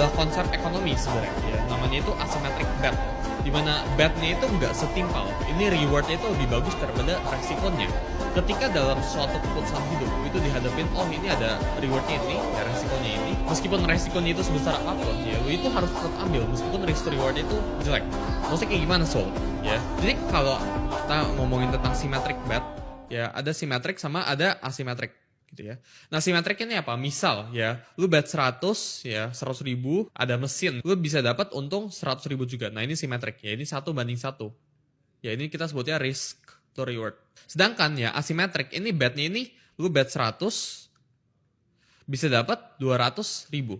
adalah konsep ekonomi sebenarnya ya, namanya itu asymmetric bet, dimana betnya itu nggak setimpal. Ini rewardnya itu lebih bagus daripada resikonya. Ketika dalam suatu keputusan hidup itu dihadapin, oh ini ada rewardnya ini, ya resikonya ini, meskipun resikonya itu sebesar apapun ya, lu itu harus tetap ambil meskipun risk rewardnya itu jelek. Maksudnya kayak gimana Soul? Ya, jadi kalau kita ngomongin tentang symmetric bet, ya ada symmetric sama ada asymmetric gitu ya. Nah, symmetric ini apa? Misal ya, lu bet 100 ya, 100 ribu, ada mesin, lu bisa dapat untung 100 ribu juga. Nah, ini symmetric ya, ini 1:1. Ya, ini kita sebutnya risk to reward. Sedangkan ya, asymmetric ini betnya ini, lu bet 100 bisa dapat 200 ribu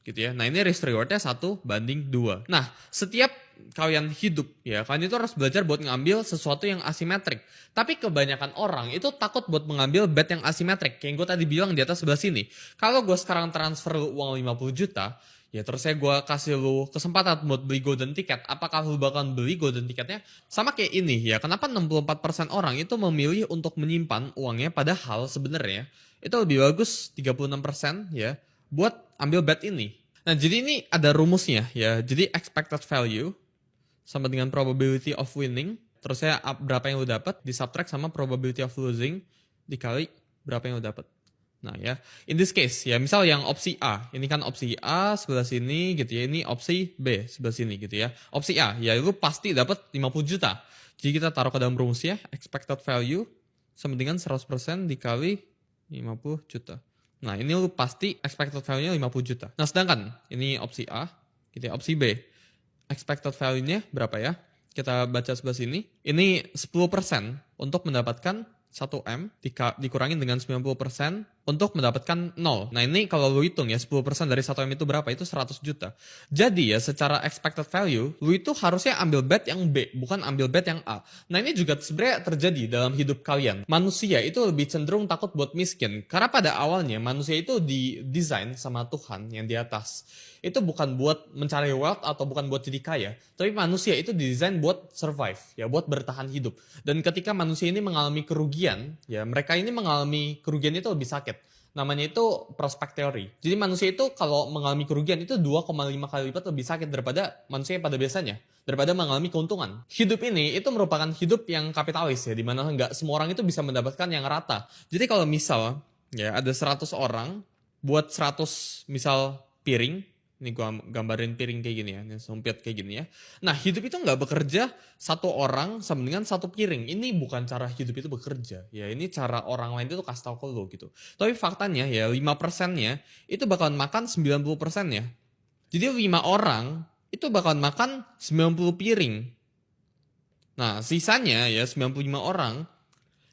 gitu ya. Nah, ini risk rewardnya 1:2. Nah, setiap kalian hidup ya, kalian itu harus belajar buat ngambil sesuatu yang asimetrik. Tapi kebanyakan orang itu takut buat mengambil bet yang asimetrik. Kayak gue tadi bilang di atas sebelah sini. Kalau gue sekarang transfer lu uang 50 juta, ya terus saya gue kasih lu kesempatan buat beli golden ticket. Apakah lu bakal beli golden ticketnya? Sama kayak ini ya, kenapa 64% orang itu memilih untuk menyimpan uangnya, padahal sebenarnya itu lebih bagus 36% ya buat ambil bet ini. Nah, jadi ini ada rumusnya ya. Jadi expected value sama dengan probability of winning, terus saya berapa yang lu dapat disubtract sama probability of losing dikali berapa yang lu dapat. Nah ya, in this case ya, misal yang opsi A, ini kan opsi A sebelah sini gitu ya, ini opsi B sebelah sini gitu ya. Opsi A ya, lu pasti dapat 50 juta. Jadi kita taruh ke dalam rumus ya, expected value sama dengan 100% dikali 50 juta. Nah, ini lu pasti expected value-nya 50 juta. Nah, sedangkan ini opsi A, gitu ya, opsi B. Expected value-nya berapa ya? Kita baca sebelah sini. Ini 10% untuk mendapatkan 1M dikurangin dengan 90% untuk mendapatkan 0. Nah, ini kalau lu hitung ya, 10% dari 1M itu berapa? Itu 100 juta. Jadi ya, secara expected value, lu itu harusnya ambil bet yang B, bukan ambil bet yang A. Nah, ini juga sebenarnya terjadi dalam hidup kalian. Manusia itu lebih cenderung takut buat miskin. Karena pada awalnya manusia itu didesain sama Tuhan yang di atas. Itu bukan buat mencari wealth atau bukan buat jadi kaya. Tapi manusia itu didesain buat survive, ya buat bertahan hidup. Dan ketika manusia ini mengalami kerugian, ya mereka ini mengalami kerugian itu lebih sakit. Namanya itu prospect theory. Jadi manusia itu kalau mengalami kerugian itu 2,5 kali lipat lebih sakit daripada manusia pada biasanya. Daripada mengalami keuntungan. Hidup ini itu merupakan hidup yang kapitalis ya, dimana nggak semua orang itu bisa mendapatkan yang rata. Jadi kalau misal ya ada 100 orang buat 100 misal piring, ini gua gambarin piring kayak gini ya, ini sempit kayak gini ya. Nah, hidup itu nggak bekerja satu orang sama dengan satu piring. Ini bukan cara hidup itu bekerja. Ya, ini cara orang lain itu kasih tahu ke lo gitu. Tapi faktanya ya 5%-nya itu bakalan makan 90%-nya. Jadi 5 orang itu bakalan makan 90 piring. Nah, sisanya ya 95 orang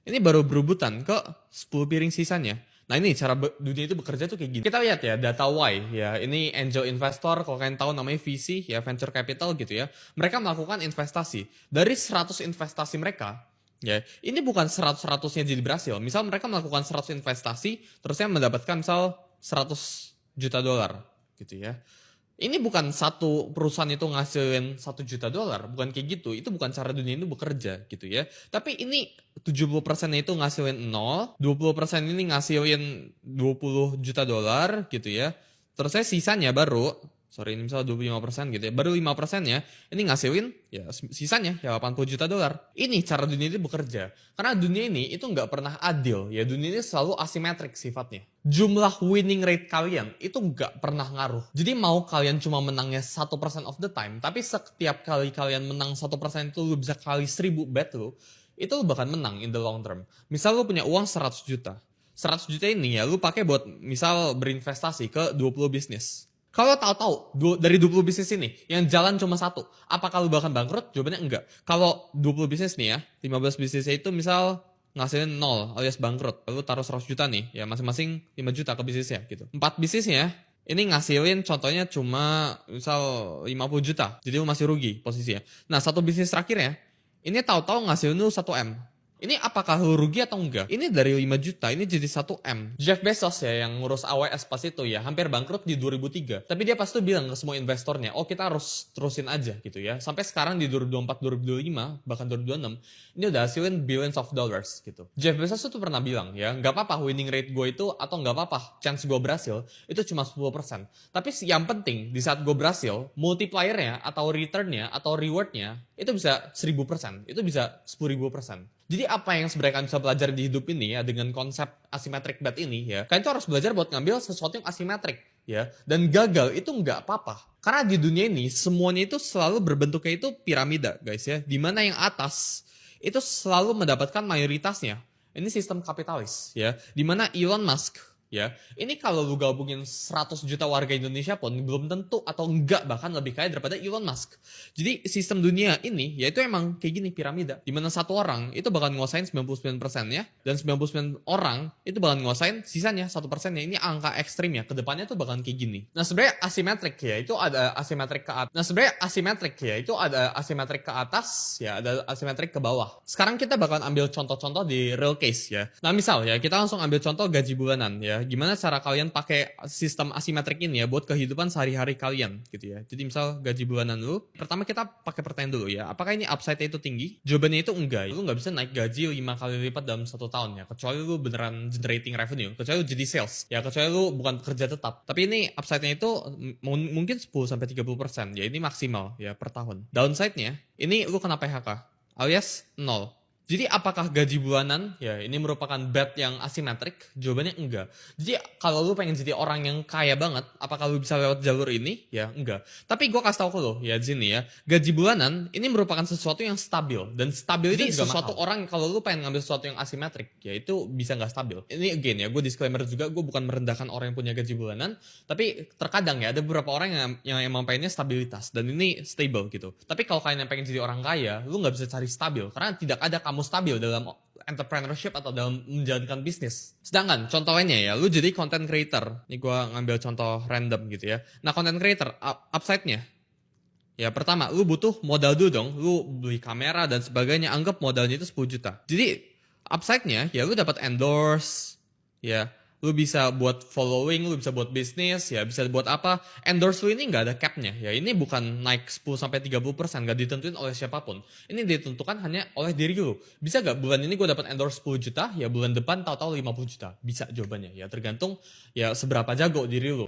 ini baru berebutan ke 10 piring sisanya. Nah, ini cara dunia itu bekerja tuh kayak gini. Kita lihat ya data Y ya. Ini angel investor, kalau kalian tahu namanya VC ya, venture capital gitu ya. Mereka melakukan investasi. Dari 100 investasi mereka ya, ini bukan 100-100-nya jadi berhasil. Misal mereka melakukan 100 investasi, terusnya mendapatkan misal 100 juta dolar gitu ya. Ini bukan satu perusahaan itu ngasilin 1 juta dolar, bukan kayak gitu. Itu bukan cara dunia itu bekerja gitu ya. Tapi ini 70%-nya itu ngasilin 0, 20% ini ngasilin 20 juta dolar gitu ya. Terus sisanya baru, ini misalnya 25% gitu ya, baru 5%-nya ini ngasilin ya sisanya ya 80 juta dolar. Ini cara dunia itu bekerja. Karena dunia ini itu nggak pernah adil ya, dunia ini selalu asimetrik sifatnya. Jumlah winning rate kalian itu nggak pernah ngaruh. Jadi mau kalian cuma menangnya 1% of the time, tapi setiap kali kalian menang 1% itu lu bisa kali 1000 bet lu, itu lu bakal menang in the long term. Misal lu punya uang 100 juta. 100 juta ini ya lu pakai buat misal berinvestasi ke 20 bisnis. Kalau tahu-tahu dari 20 bisnis ini yang jalan cuma satu, apakah lu bakal bangkrut? Jawabannya enggak. Kalau 20 bisnis nih ya, 15 bisnisnya itu misal ngasilin 0 alias bangkrut. Lalu taruh 100 juta nih, ya masing-masing 5 juta ke bisnisnya gitu. 4 bisnisnya ini ngasilin contohnya cuma misal 50 juta. Jadi lu masih rugi posisinya. Nah, satu bisnis terakhirnya ini tahu-tahu ngasilin lu 1M. Ini apakah lu rugi atau enggak? Ini dari 5 juta, ini jadi 1 M. Jeff Bezos ya yang ngurus AWS pas itu ya, hampir bangkrut di 2003. Tapi dia pas itu bilang ke semua investornya, oh kita harus terusin aja gitu ya. Sampai sekarang di 2024, 2025, bahkan 2026, ini udah hasilin billions of dollars gitu. Jeff Bezos itu pernah bilang ya, nggak apa-apa winning rate gue itu, atau nggak apa-apa chance gue berhasil, itu cuma 10%. Tapi yang penting, di saat gue berhasil, multipliernya atau returnnya atau rewardnya, itu bisa 1000%, itu bisa 10.000%. Jadi apa yang sebenarnya kalian bisa pelajari di hidup ini ya dengan konsep asymmetric bet ini ya, kalian tuh harus belajar buat ngambil sesuatu yang asimetrik ya, dan gagal itu nggak apa-apa. Karena di dunia ini semuanya itu selalu berbentuknya itu piramida guys ya, dimana yang atas itu selalu mendapatkan mayoritasnya. Ini sistem kapitalis ya, dimana Elon Musk ya, ini kalau lu gabungin 100 juta warga Indonesia pun belum tentu atau enggak bahkan lebih kaya daripada Elon Musk. Jadi sistem dunia ini yaitu emang kayak gini piramida, dimana satu orang itu bakal nguasain 99%-nya dan 99 orang itu bakal nguasain sisanya 1%-nya. Ini angka ekstrim ya, kedepannya tuh bakal kayak gini. Nah sebenarnya asimetrik ya itu ada asimetrik ke atas. Ke atas ya, ada asimetrik ke bawah. Sekarang kita bakal ambil contoh-contoh di real case ya. Nah misal ya kita langsung ambil contoh gaji bulanan ya. Gimana cara kalian pakai sistem asimetrik ini ya buat kehidupan sehari-hari kalian gitu ya. Jadi misal gaji bulanan lu, pertama kita pakai pertanyaan dulu ya, apakah ini upside-nya itu tinggi? Jawabannya itu enggak. Lu nggak bisa naik gaji 5 kali lipat dalam 1 tahun ya, kecuali lu beneran generating revenue, kecuali lu jadi sales ya, kecuali lu bukan pekerja tetap. Tapi ini upside-nya itu mungkin 10-30%, ya ini maksimal ya per tahun. Downside-nya ini lu kena PHK alias 0. Jadi apakah gaji bulanan ya ini merupakan bet yang asimetrik? Jawabannya enggak. Jadi kalau lu pengen jadi orang yang kaya banget, apakah lu bisa lewat jalur ini? Ya enggak. Tapi gue kasih tau ke lu ya di sini ya, gaji bulanan ini merupakan sesuatu yang stabil, dan stabil itu juga sesuatu mahal. Orang kalau lu pengen ngambil sesuatu yang asimetrik ya itu bisa nggak stabil. Ini again ya, gue disclaimer juga, gue bukan merendahkan orang yang punya gaji bulanan, tapi terkadang ya ada beberapa orang yang emang pengennya stabilitas dan ini stable gitu. Tapi kalau kalian yang pengen jadi orang kaya, lu nggak bisa cari stabil karena tidak ada kamu stabil dalam entrepreneurship atau dalam menjalankan bisnis. Sedangkan contoh lainnya ya, lu jadi content creator. Ini gue ngambil contoh random gitu ya. Nah content creator, upside-nya ya pertama, lu butuh modal dulu dong. Lu beli kamera dan sebagainya, anggap modalnya itu 10 juta. Jadi upside-nya ya lu dapat endorse, ya lu bisa buat following, lu bisa buat bisnis, ya bisa buat apa. Endorse lu ini nggak ada cap-nya, ya ini bukan naik 10-30%, nggak ditentuin oleh siapapun. Ini ditentukan hanya oleh diri lu. Bisa nggak bulan ini gue dapat endorse 10 juta, ya bulan depan tahu-tahu 50 juta. Bisa jawabannya, ya tergantung ya seberapa jago diri lu.